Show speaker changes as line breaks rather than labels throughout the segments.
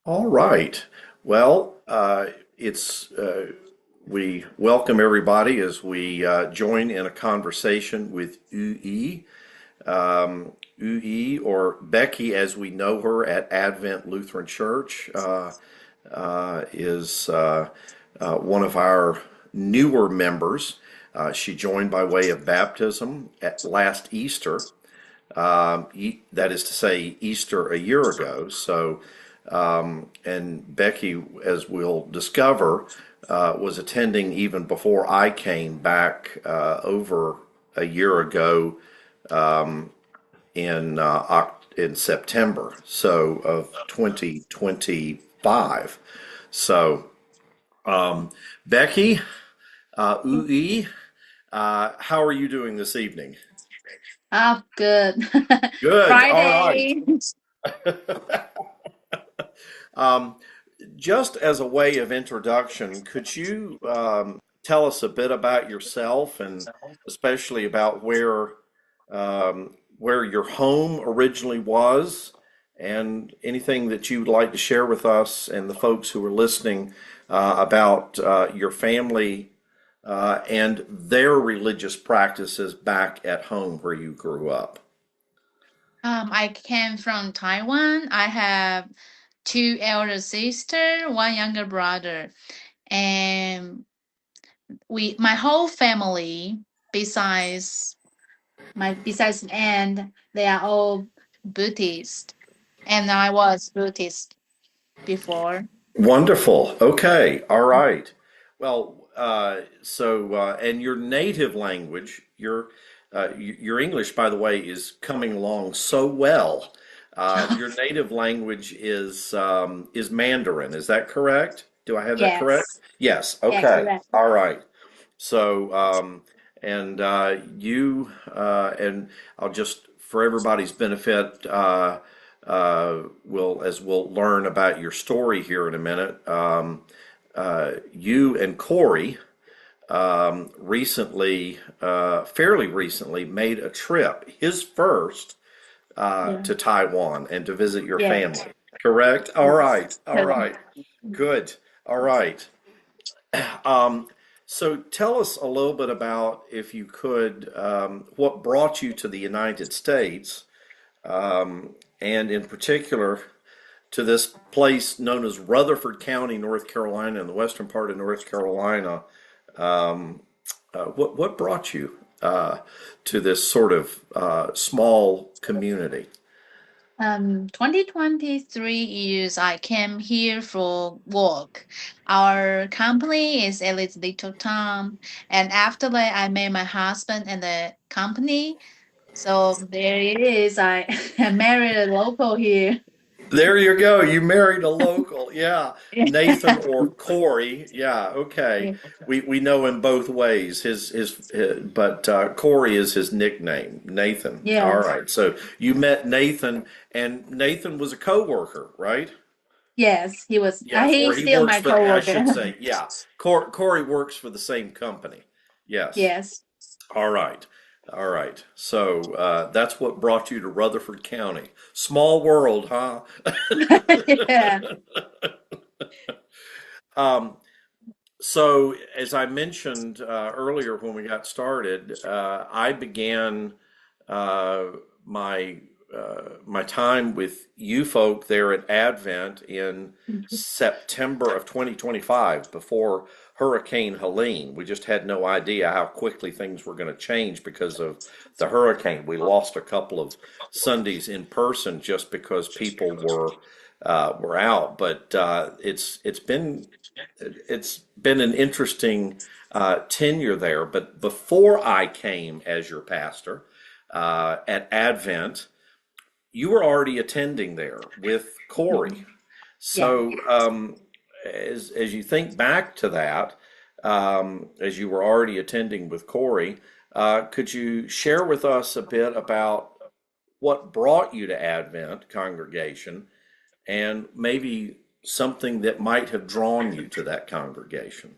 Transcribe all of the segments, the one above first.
All right. Well, it's we welcome everybody as we join in a conversation with Ui. Ui, or Becky, as we know her at Advent Lutheran Church, is one of our newer members. She joined by way of baptism at last Easter. That is to say, Easter a year ago. And Becky, as we'll discover, was attending even before I came back over a year ago in September, so of 2025. So, Becky, Ui, how are you doing this evening?
Oh, good.
Good. All right.
Friday.
Um, just as a way of introduction, could you tell us a bit about yourself and especially about where your home originally was and anything that you would like to share with us and the folks who are listening about your family and their religious practices back at home where you grew up?
I came from Taiwan. I have two elder sisters, one younger brother, and my whole family, besides besides and they are all Buddhist, and I was Buddhist before.
Wonderful. Okay. All right. Well, and your native language, your English, by the way, is coming along so well. Your native language is Mandarin. Is that correct? Do I have that correct?
Yes.
Yes.
Yeah,
Okay.
correct.
All right. So, and I'll just, for everybody's benefit, we'll learn about your story here in a minute. You and Corey fairly recently, made a trip, his first,
Yeah.
to Taiwan and to visit your
Yes.
family. Correct? All
Yes.
right. All right. Good. All right. Um, so tell us a little bit about, if you could, what brought you to the United States, and in particular to this place known as Rutherford County, North Carolina, in the western part of North Carolina. Um, what brought you to this sort of small community?
2023 years I came here for work. Our company is a little town, and after that I met my husband and the company. So there it is. I I married a local here.
There you go. You married a local. Yeah. Nathan or Corey. Yeah. Okay.
Yeah.
We know him both ways. But Corey is his nickname. Nathan. All
Yes.
right. So you met Nathan, and Nathan was a coworker, right?
Yes, he was.
Yes. Or
He's
he
still
works
my
for, I should
coworker.
say, yeah. Corey works for the same company. Yes.
Yes.
All right. All right. So that's what brought you to Rutherford County. Small world, huh?
Yeah.
Um, so, as I mentioned earlier when we got started, I began uh, my my time with you folk there at Advent in September of 2025, before Hurricane Helene. We just had no idea how quickly things were going to change because of the hurricane. We lost a couple of Sundays in person just because people were out, but it's been an interesting tenure there. But before I came as your pastor at Advent, you were already attending there with Corey.
Yeah.
So as you think back to that, as you were already attending with Corey, could you share with us a bit about what brought you to Advent congregation and maybe something that might have drawn you to that congregation?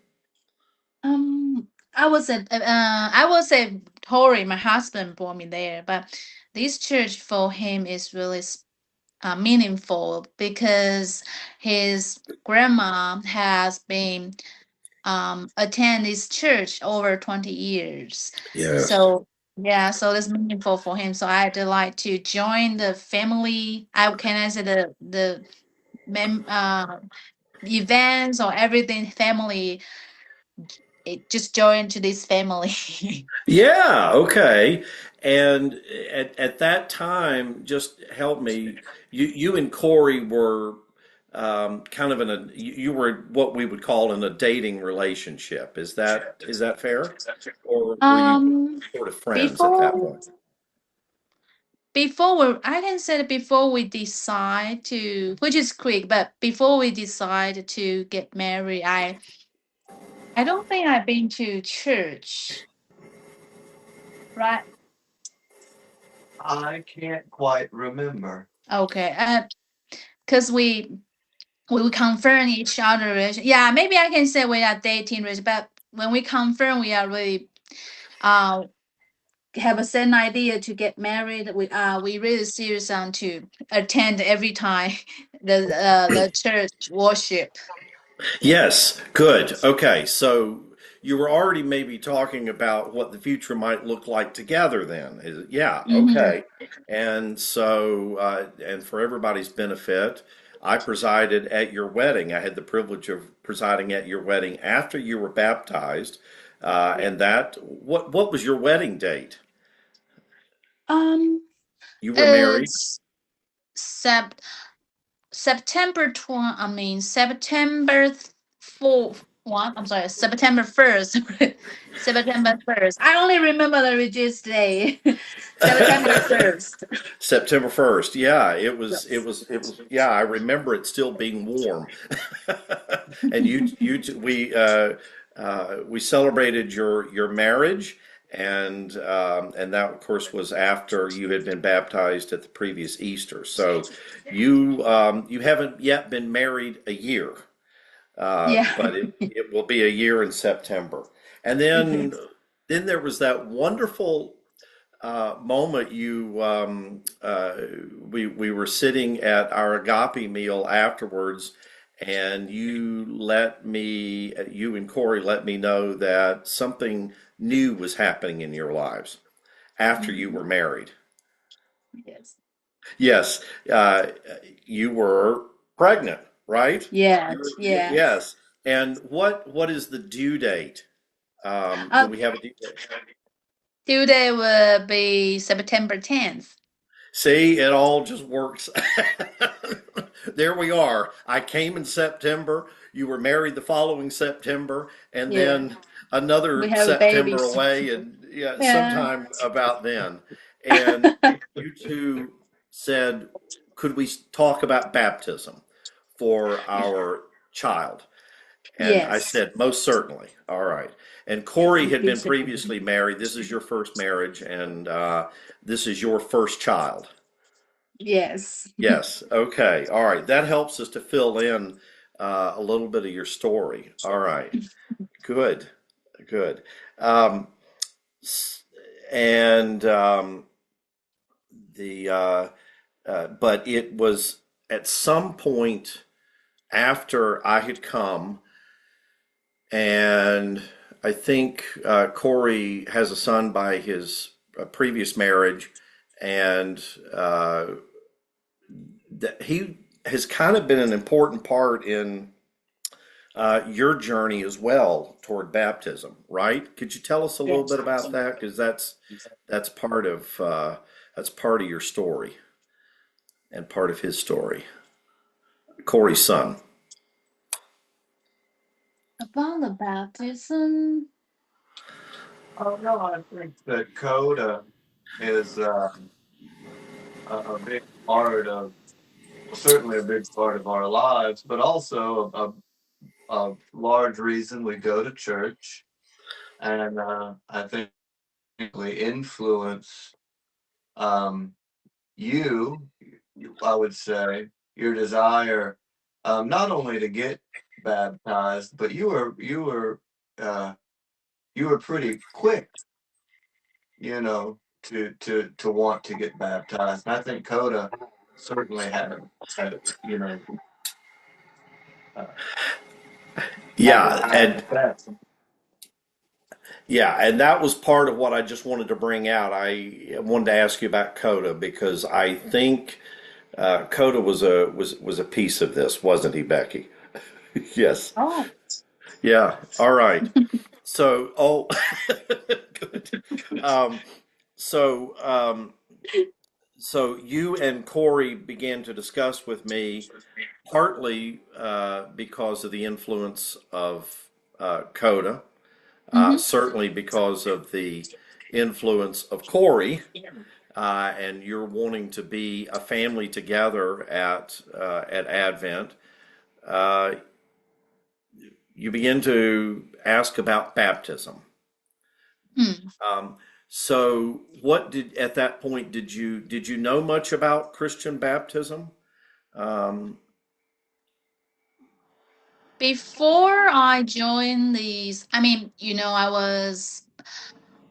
I was a Tory. My husband brought me there, but this church for him is really. meaningful because his grandma has been attend this church over 20 years.
Yes.
So yeah, so it's meaningful for him. So I'd like to join the family. I say the mem events or everything family. It just join to this family.
Yeah, okay. And at that time, just help me. You and Corey were kind of in a you were what we would call in a dating relationship. Is that fair? Or were you
um
sort of friends at that
before
point?
I can say that before we decide to, which is quick, but before we decide to get married, I don't think I've been to church, right?
I can't quite remember.
Okay, because we confirm each other. Yeah, maybe I can say we are dating, but when we confirm, we are really uh have a certain idea to get married. We really serious on to attend every time the church worship.
Yes, good. Okay, so you were already maybe talking about what the future might look like together then. Yeah,
Hmm.
okay. And so, and for everybody's benefit, I presided at your wedding. I had the privilege of presiding at your wedding after you were baptized. And what was your wedding date?
Um,
You were married?
it's Sep September 20, I mean September 4th one. I'm sorry, September 1st. September 1st. I only remember the religious day. September 1st.
September 1st. Yeah, it was it
Yes.
was it was yeah, I remember it still being warm. And we celebrated your marriage and that of course was after you had been baptized at the previous Easter. So you haven't yet been married a year.
Yeah.
But it will be a year in September. And then there was that wonderful moment we were sitting at our agape meal afterwards, and you and Corey let me know that something new was happening in your lives after you were
Mhm.
married.
Yes.
Yes, uh, you were pregnant, right?
Yes. Yes.
Yes. And what is the due date? Do
Uh,
we have a due date?
due date will be September 10th.
See, it all just works. There we are. I came in September. You were married the following September, and
Yeah.
then
We
another
have a baby.
September away, and yeah,
Yeah.
sometime about then. And you two said, could we talk about baptism for our child? And I
Yes.
said, most certainly. All right. And Corey had been previously married. This is your first marriage, and this is your first child.
Yes.
Yes. Okay. All right. That helps us to fill in a little bit of your story. All right. Good. Good. Um, s- and the but it was at some point after I had come, and I think Corey has a son by his previous marriage, and that he has kind of been an important part in your journey as well toward baptism, right? Could you tell us a little bit
Yes.
about that? Because that's that's part of your story and part of his story. Corey's son.
About the baptism.
Oh no, I think that coda is a big part of, well, certainly a big part of our lives, but also a large reason we go to church, and I think really influence um, you, I would say, your desire not only to get baptized, but uh, you were pretty quick, to want to get baptized. And I think Coda certainly had uh, had
Yeah,
an
and
effect.
yeah, and that was part of what I just wanted to bring out. I wanted to ask you about Coda because I think Coda was a piece of this, wasn't he, Becky? Yes.
Oh.
Yeah. All right. So, oh, good. Um, so, um, so you and Corey began to discuss with me, partly because of the influence of Coda,
Mm-hmm.
certainly because of the influence of Corey, and you're wanting to be a family together at Advent. Uh, you begin to ask about baptism.
Hmm.
Um, so, what did at that point did you know much about Christian baptism? Um,
Before I joined these, I mean, I was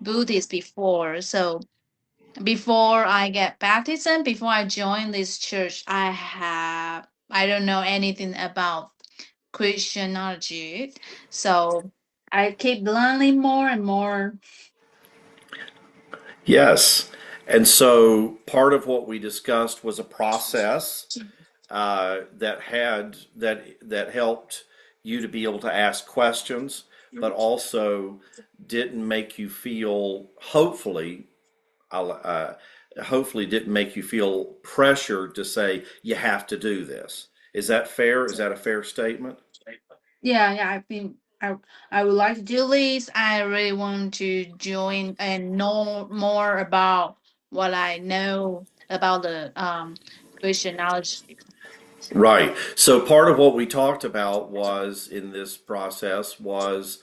Buddhist before. So before I get baptism, before I join this church, I don't know anything about Christianity. So I keep learning more and more.
yes, and so part of what we discussed was a process that helped you to be able to ask questions, but also didn't make you feel uh, hopefully didn't make you feel pressured to say you have to do this. Is that fair? Is that a fair statement?
Yeah, I think I would like to do this. I really want to join and know more about what I know about the Christianity.
Right. So part of what we talked about was in this process was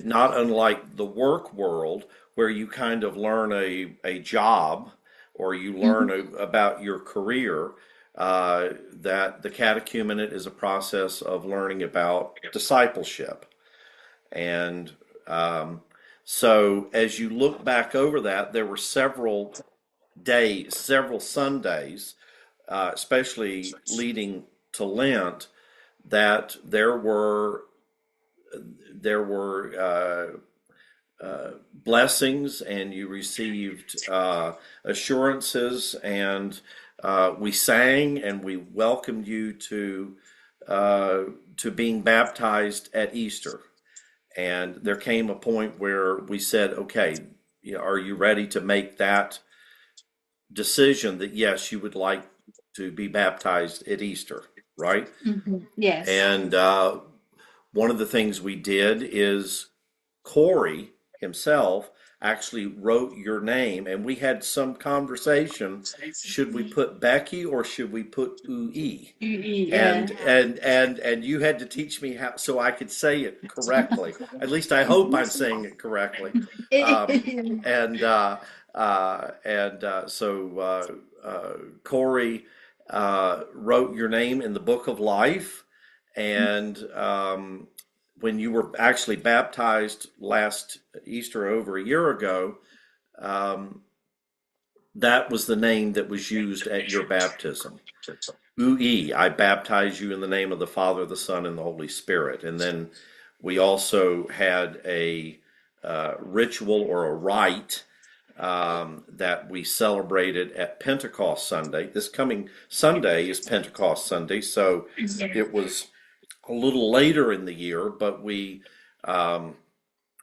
not unlike the work world where you kind of learn a job or you learn
Mhm.
about your career, that the catechumenate is a process of learning about discipleship. And so as you look back over that, there were several days, several Sundays, especially leading to Lent, that there were blessings, and you received assurances, and we sang, and we welcomed you uh, to being baptized at Easter. And there came a point where we said, "Okay, are you ready to make that decision that yes, you would like to be baptized at Easter?" Right?
Mhm. Yes.
And one of the things we did is Corey himself actually wrote your name, and we had some conversation. Should we put Becky or should we put Ui?
Yeah.
And you had to teach me how so I could say it correctly. At least I hope I'm saying it correctly. Um, and Corey wrote your name in the book of life, and when you were actually baptized last Easter over a year ago, um, that was the name that was used at your baptism. Ui, I baptize you in the name of the Father, the Son, and the Holy Spirit. And then we also had a ritual or a rite that we celebrated at Pentecost Sunday. This coming Sunday is Pentecost Sunday, so it was a little later in the year, but we um,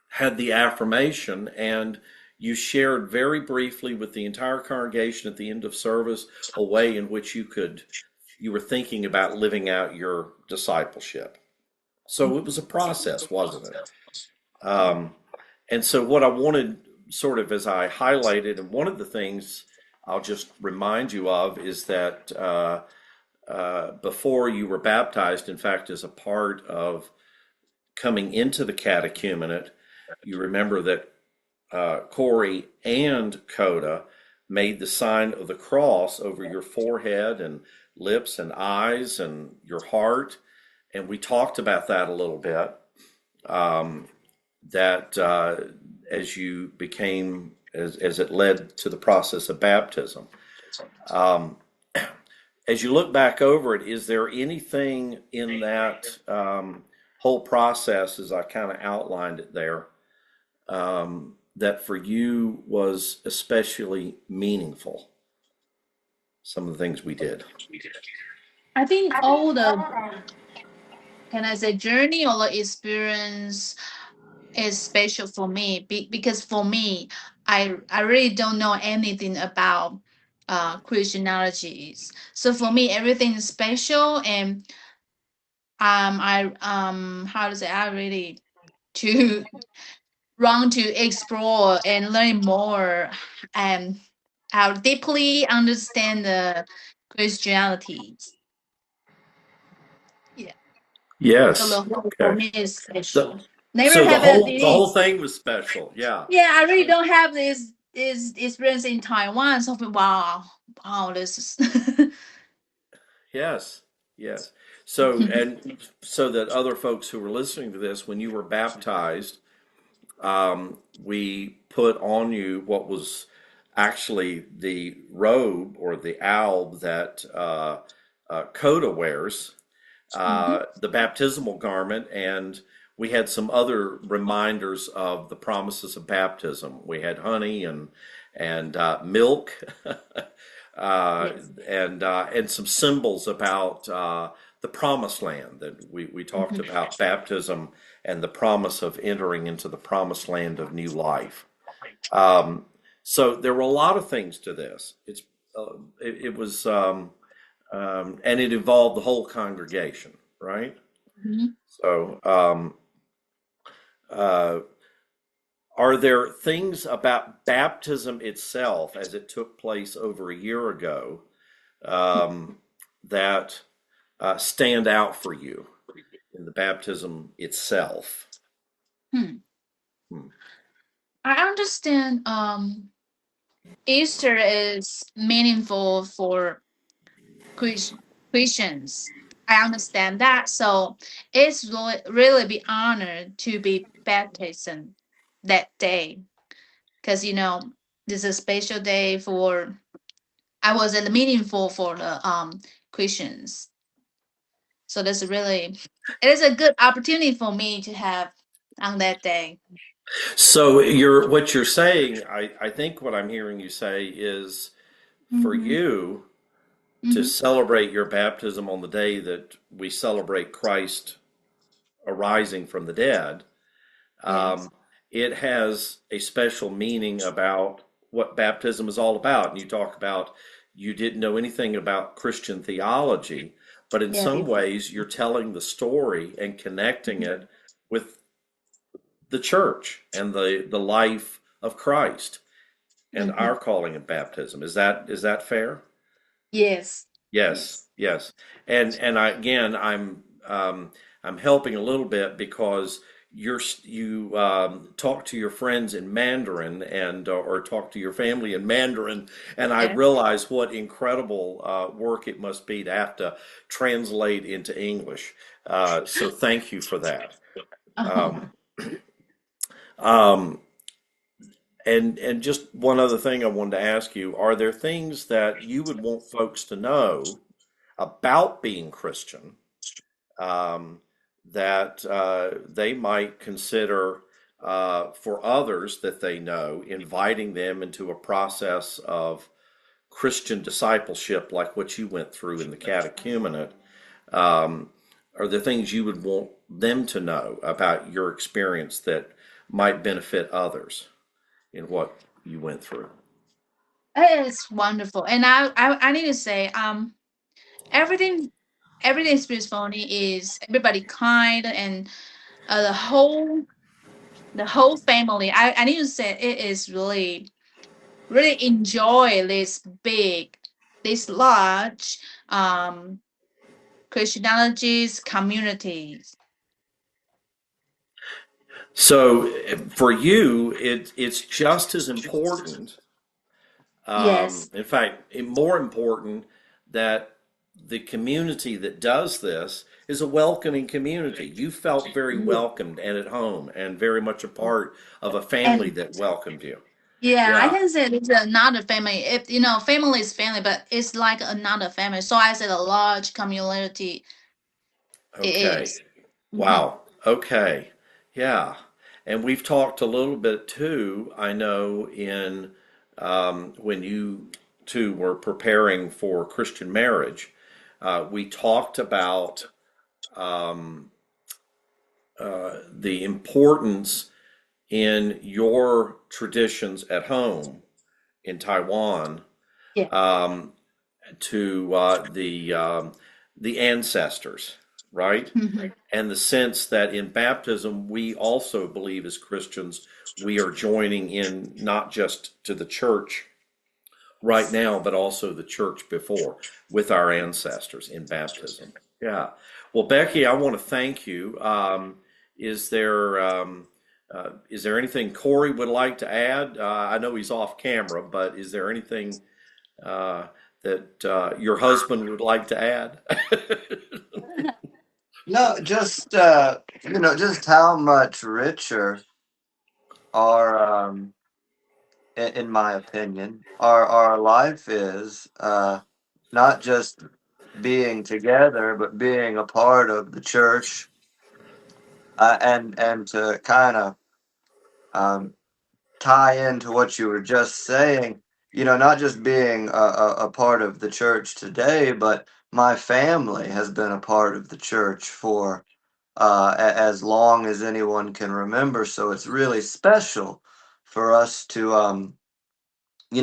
had the affirmation, and you shared very briefly with the entire congregation at the end of service a way in which you were thinking about living out your discipleship. So it was a process, wasn't it? Um, and so what I wanted, sort of as I highlighted, and one of the things I'll just remind you of is that before you were baptized, in fact, as a part of coming into the catechumenate, you remember that Corey and Coda made the sign of the cross over your forehead and lips and eyes and your heart. And we talked about that a little bit. Um, that as you as it led to the process of baptism. Um, as you look back over it, is there anything in that whole process, as I kind of outlined it there, that for you was especially meaningful? Some of the things we did.
I think all the, can I say, journey or the experience is special for me because for me, I really don't know anything about Christianities. So for me, everything is special, and I how to say, I really to want to explore and learn more, and how deeply understand the Christianities. Yeah. So the
Yes.
whole for
Okay.
me is
So,
special. Never
so
have a
the whole
this.
thing was special. Yeah.
Yeah, I really don't have this experience in Taiwan. So wow, wow, this is.
Yes. Yes. So, and so that other folks who were listening to this, when you were baptized, we put on you what was actually the robe or the alb that Coda wears,
Mhm.
the baptismal garment, and we had some other reminders of the promises of baptism. We had honey and milk, uh,
Yes.
and some symbols about the promised land. That we talked
Mhm.
about baptism and the promise of entering into the promised land of new life. Um, so there were a lot of things to this. It was and it involved the whole congregation, right?
Mhm.
So, uh, are there things about baptism itself, as it took place over a year ago, um, that stand out for you in the baptism itself?
Hmm.
Hmm.
I understand. Easter is meaningful for Chris- Christians. I understand that. So it's really be honored to be baptized that day, because this is a special day for. I was meaningful for the Christians. So that's really, it is a good opportunity for me to have on that day.
So what you're saying, I think what I'm hearing you say is for
Mm-hmm.
you to
Mm-hmm.
celebrate your baptism on the day that we celebrate Christ arising from the dead,
Yes.
um, it has a special meaning about what baptism is all about. And you talk about you didn't know anything about Christian theology, but in
Yeah.
some ways you're telling the story and connecting
Mhm.
it with the church and the life of Christ and
Mhm.
our calling of baptism. Is that fair?
Yes.
Yes,
Yes.
yes. And again, I'm helping a little bit because you talk to your friends in Mandarin and or talk to your family in Mandarin, and I
Yeah.
realize what incredible work it must be to have to translate into English. So thank you for that.
Oh.
Um, um, and just one other thing I wanted to ask you: are there things that you would want folks to know about being Christian, um, that they might consider for others that they know, inviting them into a process of Christian discipleship, like what you went through in the Catechumenate? Um, are there things you would want them to know about your experience that might benefit others in what you went through?
It's wonderful. And I need to say, everything everything experience for me is everybody kind, and the whole family. I need to say it is really really enjoy this large um Christianity's communities.
So for you, it's just as important.
Yes.
In fact, more important that the community that does this is a welcoming community. You felt very
Yeah.
welcomed and at home and very much a part of a family
And
that welcomed you.
Yeah, I
Yeah.
can say it's another family. If you know, family is family, but it's like another family. So I said a large community it
Okay.
is. Hmm.
Wow. Okay. Yeah. And we've talked a little bit too, I know, in when you two were preparing for Christian marriage, we talked about um, the importance in your traditions at home in Taiwan
Yeah.
um, to the ancestors, right?
Hmm.
And the sense that in baptism, we also believe as Christians, we are joining in not just to the church right now, but also the church before with our ancestors in baptism. Yeah. Well, Becky, I want to thank you. Is there is there anything Corey would like to add? I know he's off camera, but is there anything uh, that your husband would like to add?
No, just just how much richer our in my opinion, our life is not just being together, but being a part of the church, and to kind of um, tie into what you were just saying. Not just being a part of the church today, but my family has been a part of the church for as long as anyone can remember. So it's really special for us to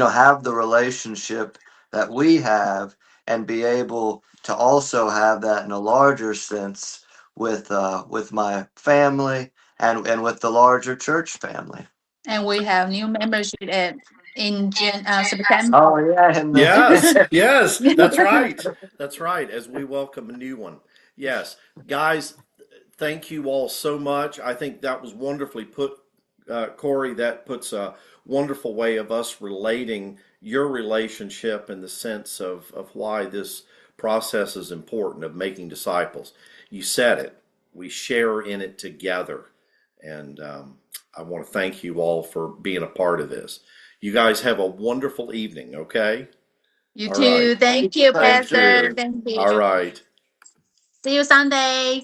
have the relationship that we have and be able to also have that in a larger sense with my family and with the larger church family.
And we have new membership in September.
Oh yeah, and
Yes,
the
yes, that's right. That's right. As we welcome a new one. Yes, guys, thank you all so much. I think that was wonderfully put, Corey. That puts a wonderful way of us relating your relationship in the sense of why this process is important of making disciples. You said it. We share in it together. And I want to thank you all for being a part of this. You guys have a wonderful evening, okay?
You
All right.
too. Thank you,
Thank
Pastor.
you.
Thank
All
you.
right.
See you Sunday.